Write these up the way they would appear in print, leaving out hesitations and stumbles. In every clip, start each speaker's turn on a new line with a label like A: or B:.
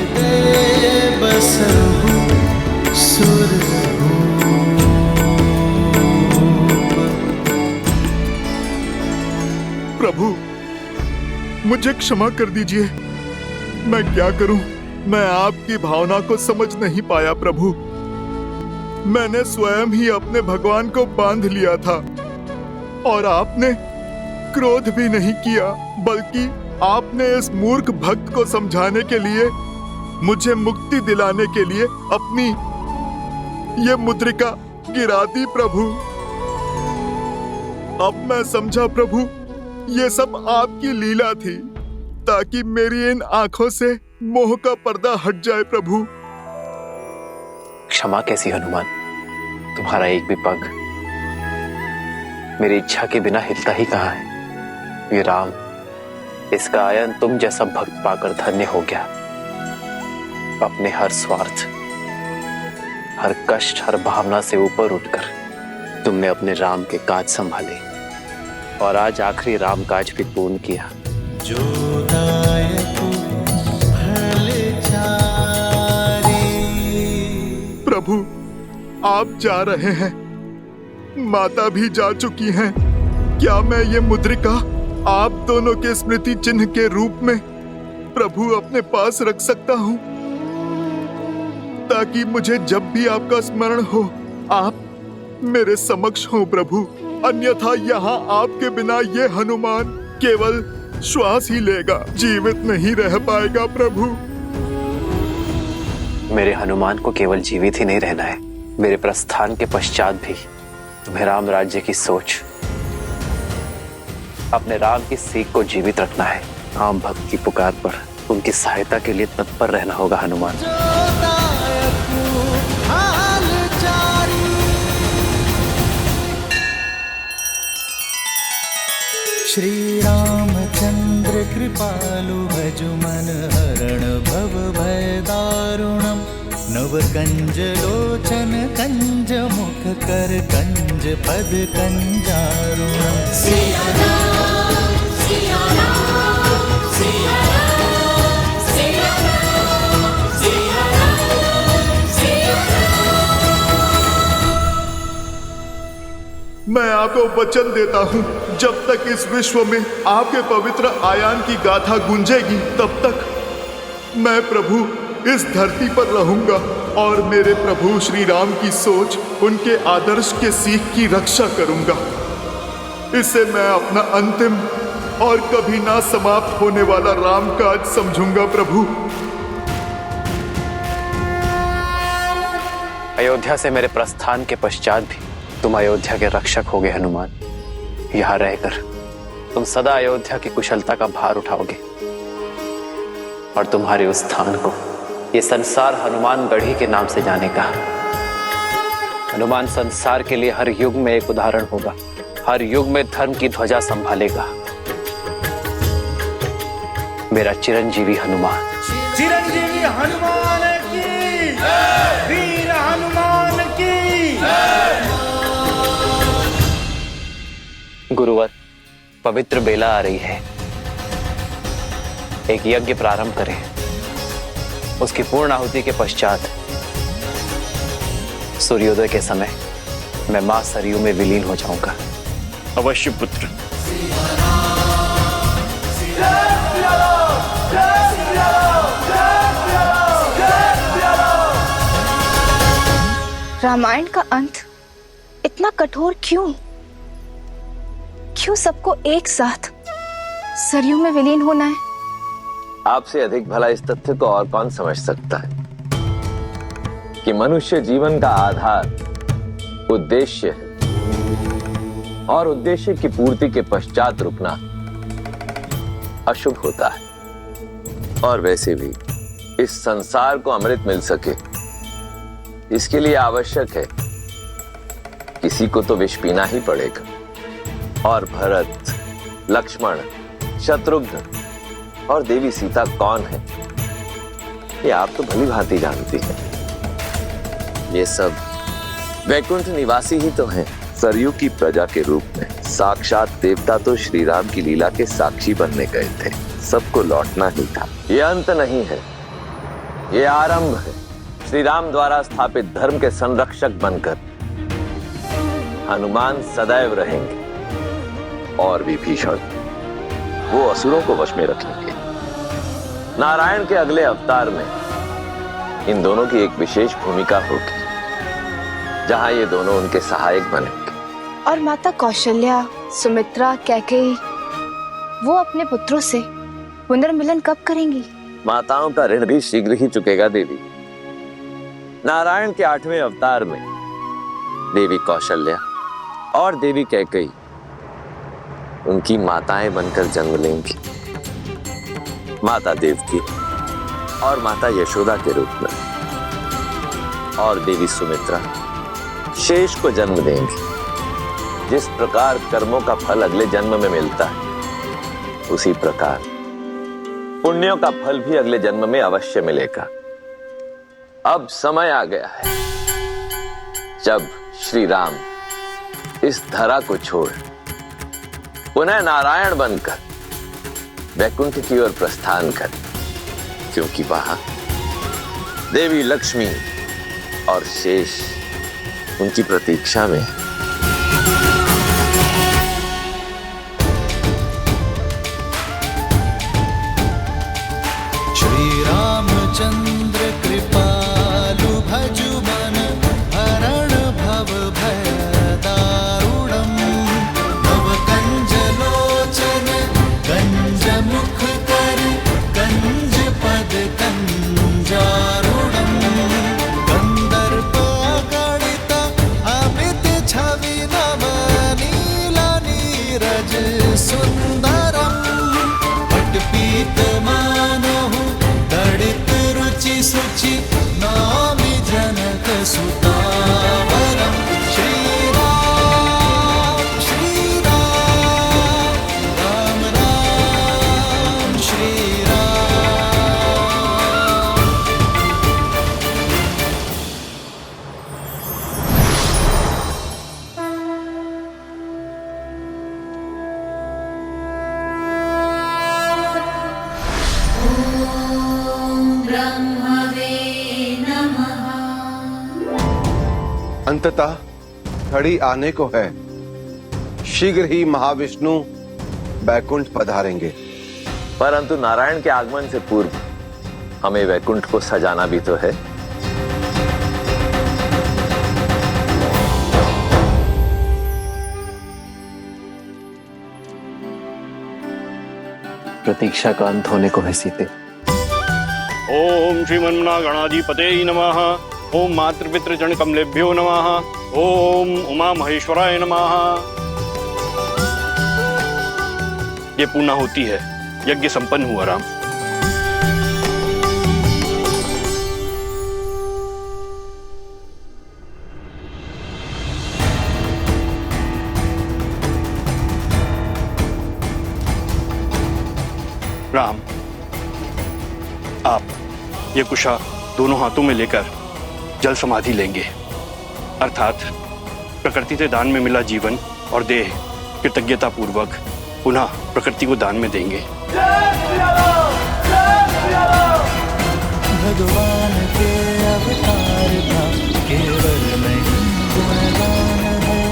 A: हृदय बसहु सुरभूप।
B: प्रभु मुझे क्षमा कर दीजिए, मैं क्या करूं? मैं आपकी भावना को समझ नहीं पाया प्रभु। मैंने स्वयं ही अपने भगवान को बांध लिया था और आपने क्रोध भी नहीं किया, बल्कि आपने इस मूर्ख भक्त को समझाने के लिए, मुझे मुक्ति दिलाने के लिए अपनी ये मुद्रिका गिरा दी प्रभु। अब मैं समझा प्रभु, ये सब आपकी लीला थी ताकि मेरी इन आंखों से मोह का पर्दा हट जाए प्रभु।
C: क्षमा कैसी हनुमान, तुम्हारा एक भी पग मेरी इच्छा के बिना हिलता ही कहाँ है। ये राम, इसका आयन तुम जैसा भक्त पाकर धन्य हो गया। अपने हर स्वार्थ, हर कष्ट, हर भावना से ऊपर उठकर तुमने अपने राम के काज संभाले और आज आखिरी राम काज भी पूर्ण किया।
A: जो दायक भले चारे।
B: प्रभु आप जा रहे हैं, माता भी जा चुकी हैं। क्या मैं ये मुद्रिका आप दोनों के स्मृति चिन्ह के रूप में प्रभु अपने पास रख सकता हूं, ताकि मुझे जब भी आपका स्मरण हो आप मेरे समक्ष हो प्रभु। अन्यथा यहाँ आपके बिना ये हनुमान केवल श्वास ही लेगा, जीवित नहीं रह पाएगा प्रभु।
C: मेरे हनुमान को केवल जीवित ही नहीं रहना है, मेरे प्रस्थान के पश्चात भी तुम्हें राम राज्य की सोच, अपने राम की सीख को जीवित रखना है। आम भक्त की पुकार पर उनकी सहायता के लिए तत्पर रहना होगा हनुमान।
A: श्री रामचंद्र कृपालु भजु मन हरण भव भय दारुणम। नव कंज लोचन कंज मुख कर कंज पद कंजारुणम। सिया राम, सिया राम, सिया राम, सिया राम, सिया राम, सिया राम।
B: मैं आपको वचन देता हूँ, जब तक इस विश्व में आपके पवित्र आयान की गाथा गूंजेगी, तब तक मैं प्रभु इस धरती पर रहूंगा और मेरे प्रभु श्री राम की सोच, उनके आदर्श के सीख की रक्षा करूंगा। इसे मैं अपना अंतिम और कभी ना समाप्त होने वाला राम काज समझूंगा प्रभु।
C: अयोध्या से मेरे प्रस्थान के पश्चात भी तुम अयोध्या के रक्षक होगे हनुमान। यहाँ रहकर तुम सदा अयोध्या की कुशलता का भार उठाओगे और तुम्हारे उस स्थान को ये संसार हनुमान गढ़ी के नाम से जानेगा। हनुमान संसार के लिए हर युग में एक उदाहरण होगा, हर युग में धर्म की ध्वजा संभालेगा। मेरा चिरंजीवी हनुमान।
A: चिरंजीवी हनुमान की, वीर हनुमान की।
C: गुरुवर, पवित्र बेला आ रही है, एक यज्ञ प्रारंभ करें। उसकी पूर्ण आहुति के पश्चात सूर्योदय के समय मैं मां सरयू में विलीन हो जाऊंगा।
D: अवश्य पुत्र।
E: रामायण का अंत इतना कठोर क्यों? क्यों सबको एक साथ सरयू में विलीन होना है?
F: आपसे अधिक भला इस तथ्य को और कौन समझ सकता है कि मनुष्य जीवन का आधार उद्देश्य है और उद्देश्य की पूर्ति के पश्चात रुकना अशुभ होता है। और वैसे भी इस संसार को अमृत मिल सके, इसके लिए आवश्यक है किसी को तो विष पीना ही पड़ेगा। और भरत, लक्ष्मण, शत्रुघ्न और देवी सीता कौन है, ये आप तो भली भांति जानती हैं। ये सब वैकुंठ निवासी ही तो हैं। सरयू की प्रजा के रूप में साक्षात देवता तो श्री राम की लीला के साक्षी बनने गए थे। सबको लौटना ही था। ये अंत नहीं है, ये आरंभ है। श्री राम द्वारा स्थापित धर्म के संरक्षक बनकर हनुमान सदैव रहेंगे और विभीषण वो असुरों को वश में रखेंगे। नारायण के अगले अवतार में इन दोनों की एक विशेष भूमिका होगी, जहां ये दोनों उनके सहायक बनेंगे।
E: और माता कौशल्या, सुमित्रा, कैकेयी वो अपने पुत्रों से पुनर्मिलन कब करेंगी?
F: माताओं का ऋण भी शीघ्र ही चुकेगा देवी। नारायण के 8वें अवतार में देवी कौशल्या और देवी कैकेयी उनकी माताएं बनकर जन्म लेंगी, माता देवकी और माता यशोदा के रूप में। और देवी सुमित्रा शेष को जन्म देंगी। जिस प्रकार कर्मों का फल अगले जन्म में मिलता है, उसी प्रकार पुण्यों का फल भी अगले जन्म में अवश्य मिलेगा। अब समय आ गया है जब श्री राम इस धरा को छोड़ पुनः नारायण बनकर वैकुंठ की ओर प्रस्थान करें, क्योंकि वहां देवी लक्ष्मी और शेष उनकी प्रतीक्षा में।
A: श्री रामचंद्र कृपालु भजु मन हरण भव भय दारुणम् नव कंज लोचन कंज मुख कर कंज पद कंजारुणम् कंदर्प गणित अमित छवि नव नील नीरज सुंदरम् पटपीत मानहु तड़ित रुचि सुचि नामि जनक सुतावरम् श्री राम राम राम श्री राम।
G: अंततः घड़ी आने को है। शीघ्र ही महाविष्णु वैकुंठ पधारेंगे।
F: परंतु नारायण के आगमन से पूर्व हमें वैकुंठ को सजाना भी तो है।
C: प्रतीक्षा का अंत होने को है सीते।
D: ओम श्रीमन्मना गणाधिपते नमः। ओम मातृपितृ जन कमलेभ्यो नमः। ओम उमा महेश्वराय नमः। ये पूर्णा होती है, यज्ञ संपन्न हुआ राम। राम, आप ये कुशा दोनों हाथों में लेकर जल समाधि लेंगे, अर्थात प्रकृति से दान में मिला जीवन और देह कृतज्ञता पूर्वक पुनः प्रकृति को दान में देंगे।
A: भगवान के अवतार था केवल नहीं गुणगान है,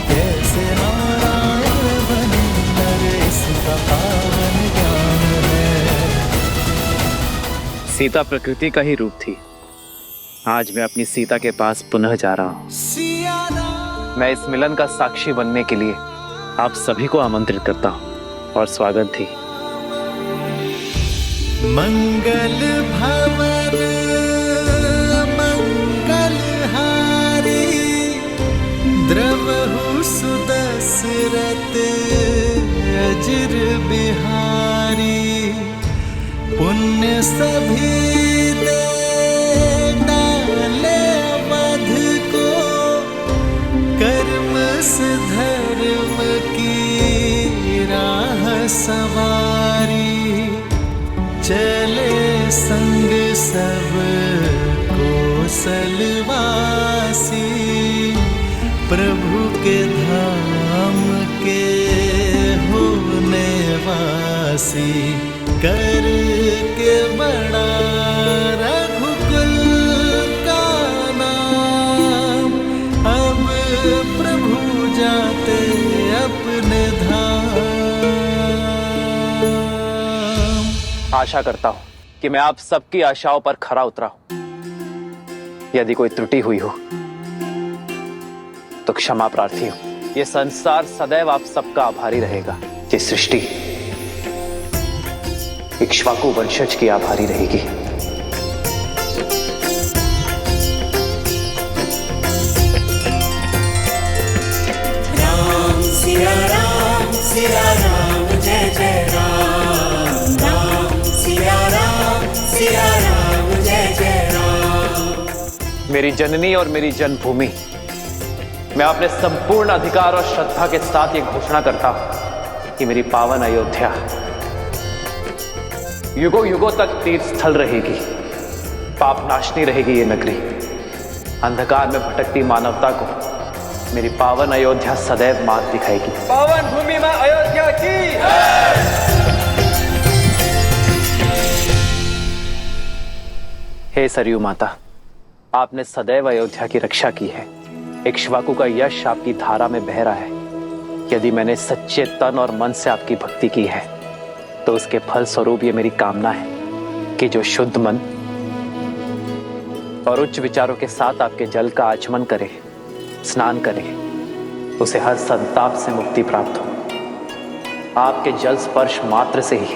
A: कैसे नारायण बने नर इसका पावन ज्ञान है।
C: सीता प्रकृति का ही रूप थी। आज मैं अपनी सीता के पास पुनः जा रहा हूँ। मैं इस मिलन का साक्षी बनने के लिए आप सभी को आमंत्रित करता हूँ और स्वागत थी।
A: मंगल भवन मंगल हारी द्रवहु सुदशरथ अजिर बिहारी, पुण्य सभी दे डाले अवध को, कर्म से धर्म की राह सवारी, चले संग सब कौशलवासी, प्रभु के धाम के होने वासी, कर के बड़ा रघु
C: आशा करता हूं कि मैं आप सबकी आशाओं पर खरा उतरा हूं। यदि कोई त्रुटि हुई हो तो क्षमा प्रार्थी हूं। यह संसार सदैव आप सबका आभारी रहेगा। ये सृष्टि इक्ष्वाकु वंशज की आभारी रहेगी।
A: सिया राम जय जय राम, राम सिया राम जय जय राम।
C: मेरी जननी और मेरी जन्मभूमि, मैं अपने संपूर्ण अधिकार और श्रद्धा के साथ ये घोषणा करता हूं कि मेरी पावन अयोध्या युगों युगों तक तीर्थ स्थल रहेगी, पाप नाशनी रहेगी ये नगरी। अंधकार में भटकती मानवता को मेरी पावन अयोध्या सदैव मार्ग दिखाएगी।
H: पावन भूमि में अयोध्या की
C: हे सरयू माता, आपने सदैव अयोध्या की रक्षा की है। इक्ष्वाकु का यश आपकी धारा में बह रहा है। यदि मैंने सच्चे तन और मन से आपकी भक्ति की है तो उसके फल स्वरूप ये मेरी कामना है कि जो शुद्ध मन और उच्च विचारों के साथ आपके जल का आचमन करे, स्नान करे, उसे हर संताप से मुक्ति प्राप्त हो। आपके जल स्पर्श मात्र से ही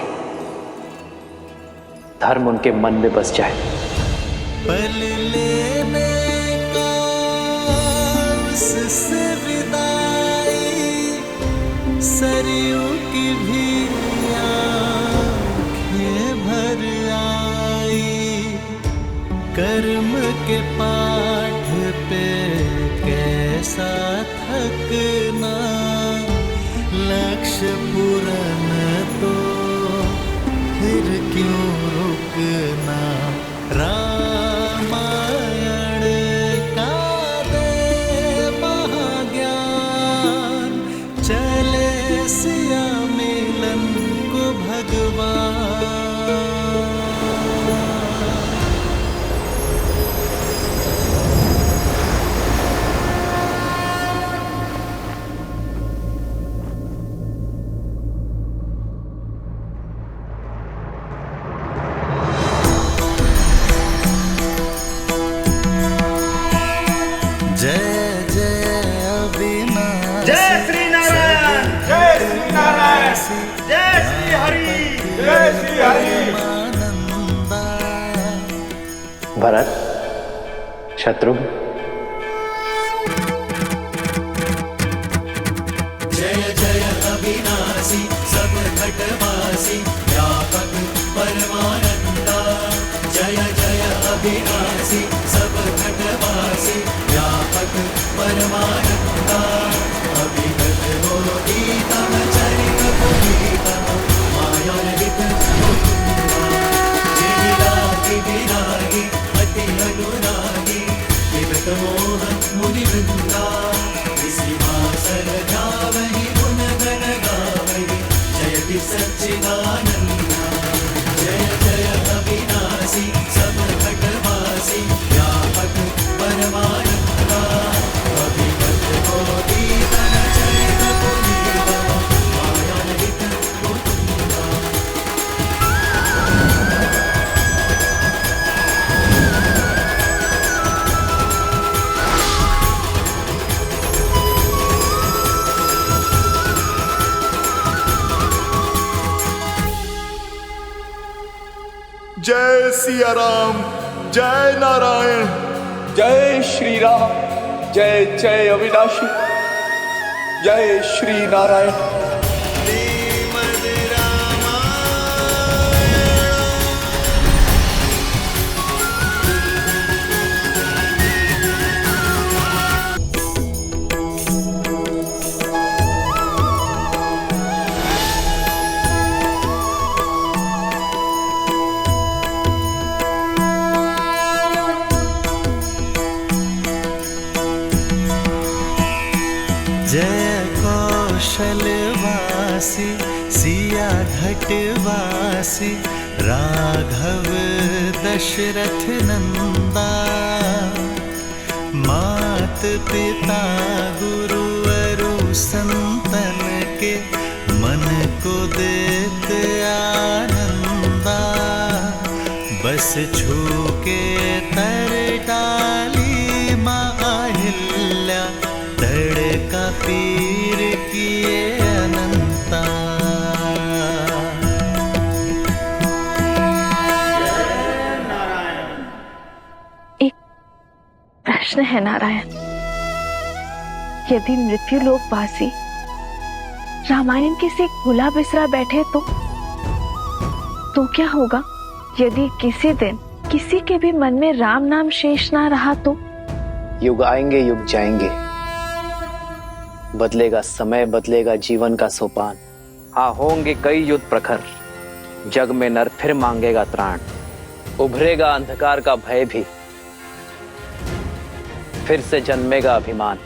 C: धर्म उनके मन में बस जाए।
A: पल लेने का उससे विदाई, सरयू की भी आँखें भर आई। कर्म के पाठ पे कैसा थकना, लक्ष्य पूर्ण तो फिर क्यों रुकना। रामायण का दे महाज्ञान, चले सिया मिलन को भगवान। जय जय अविनाशी,
H: जय श्री नारायण, जय श्री नारायण, जय श्री हरि, जय श्री हरि।
A: आनंदा।
C: भरत, शत्रुघ्न,
A: जय जय अविनाशी, सब घटवासी, व्यापक परमानंदा। जय जय अविनाशी, सब घटवासी, व्यापक परमानंदा। अभिगत गीतम चरित पुनीतम, मायारहित मुकुंदा। जिहिलाति विरागी, अति अनुरागी, विगत मोह मुनिवृंदा। विसिवासर ध्यावहि गुण गण गावहि, जयति सच्चिदानंदा। जय जय अविनाशी, सब घटवासी, व्यापक परमानंदा। अभिगत गीतम चरित पुनीतम, मायारहित मुकुंदा।
B: जय सिया राम, जय नारायण।
H: जय श्री राम, जय जय अविनाशी, जय श्री नारायण।
A: जय कौशलवासी, सिया घटवासी, राघव दशरथ नंदा। मात पिता गुरु अरु संतन के, मन को देत आनंदा। छू के तर डाली माँ अहिल्या, तड़का पीर किए अनंता।
E: एक प्रश्न है नारायण, यदि मृत्यु लोकवासी रामायण किसी भूला बिसरा बैठे तो क्या होगा? यदि किसी दिन किसी के भी मन में राम नाम शेष ना रहा तो?
C: युग आएंगे युग जाएंगे, बदलेगा समय, बदलेगा जीवन का सोपान। हाँ, होंगे कई युद्ध प्रखर, जग में नर फिर मांगेगा त्राण। उभरेगा अंधकार का भय भी, फिर से जन्मेगा अभिमान।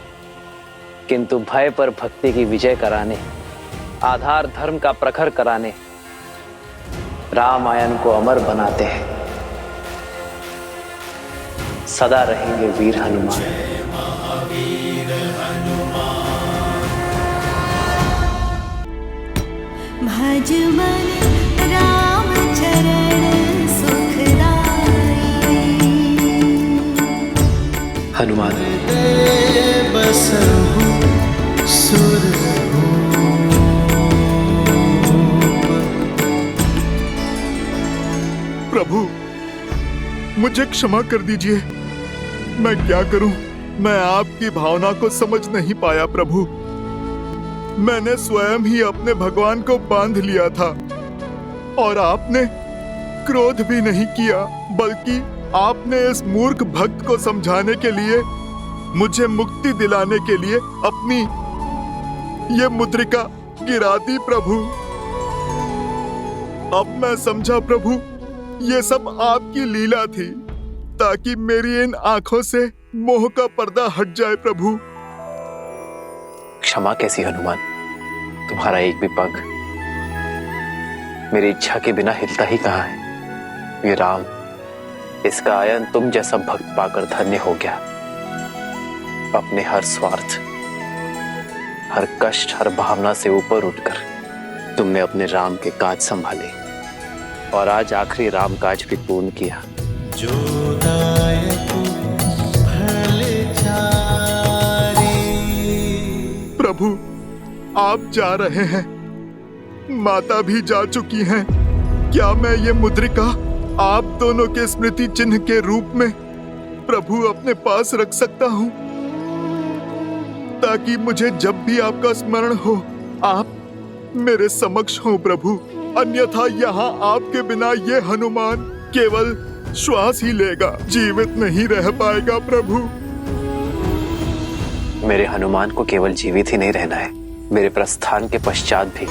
C: किंतु भय पर भक्ति की विजय कराने, आधार धर्म का प्रखर कराने, रामायण को अमर बनाते हैं। सदा रहेंगे वीर हनुमान।
I: भज मन राम चरण सुखदाई।
C: हनुमान
A: बसहु सुर
B: प्रभु मुझे क्षमा कर दीजिए, मैं क्या करूं? मैं आपकी भावना को समझ नहीं पाया प्रभु। मैंने स्वयं ही अपने भगवान को बांध लिया था और आपने क्रोध भी नहीं किया, बल्कि आपने इस मूर्ख भक्त को समझाने के लिए, मुझे मुक्ति दिलाने के लिए अपनी ये मुद्रिका गिरा दी प्रभु। अब मैं समझा प्रभु, ये सब आपकी लीला थी, ताकि मेरी इन आंखों से मोह का पर्दा हट जाए प्रभु।
C: क्षमा कैसी हनुमान? तुम्हारा एक भी पग मेरी इच्छा के बिना हिलता ही कहाँ है। ये राम, इसका आयन तुम जैसा भक्त पाकर धन्य हो गया। अपने हर स्वार्थ, हर कष्ट, हर भावना से ऊपर उठकर तुमने अपने राम के काज संभाले और आज आखिरी राम काज भी पूर्ण किया।
A: जो दायकु भले चारी।
B: प्रभु आप जा रहे हैं, माता भी जा चुकी हैं। क्या मैं ये मुद्रिका आप दोनों के स्मृति चिन्ह के रूप में प्रभु अपने पास रख सकता हूँ, ताकि मुझे जब भी आपका स्मरण हो आप मेरे समक्ष हो प्रभु। अन्यथा यहाँ आपके बिना ये हनुमान केवल श्वास ही लेगा, जीवित नहीं रह पाएगा प्रभु।
C: मेरे हनुमान को केवल जीवित ही नहीं रहना है, मेरे प्रस्थान के पश्चात भी।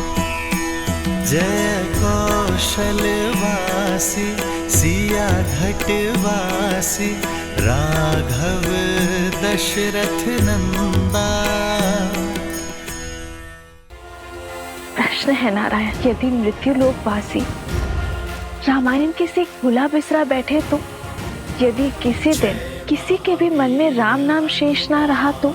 A: जय कौशलवासी सिया घटवासी, राघव दशरथ नंदा।
E: प्रश्न है नारायण, यदि मृत्यु लोकवासी रामायण किसी भूला बिसरा बैठे तो? यदि किसी दिन किसी के भी मन में राम नाम शेष ना रहा तो?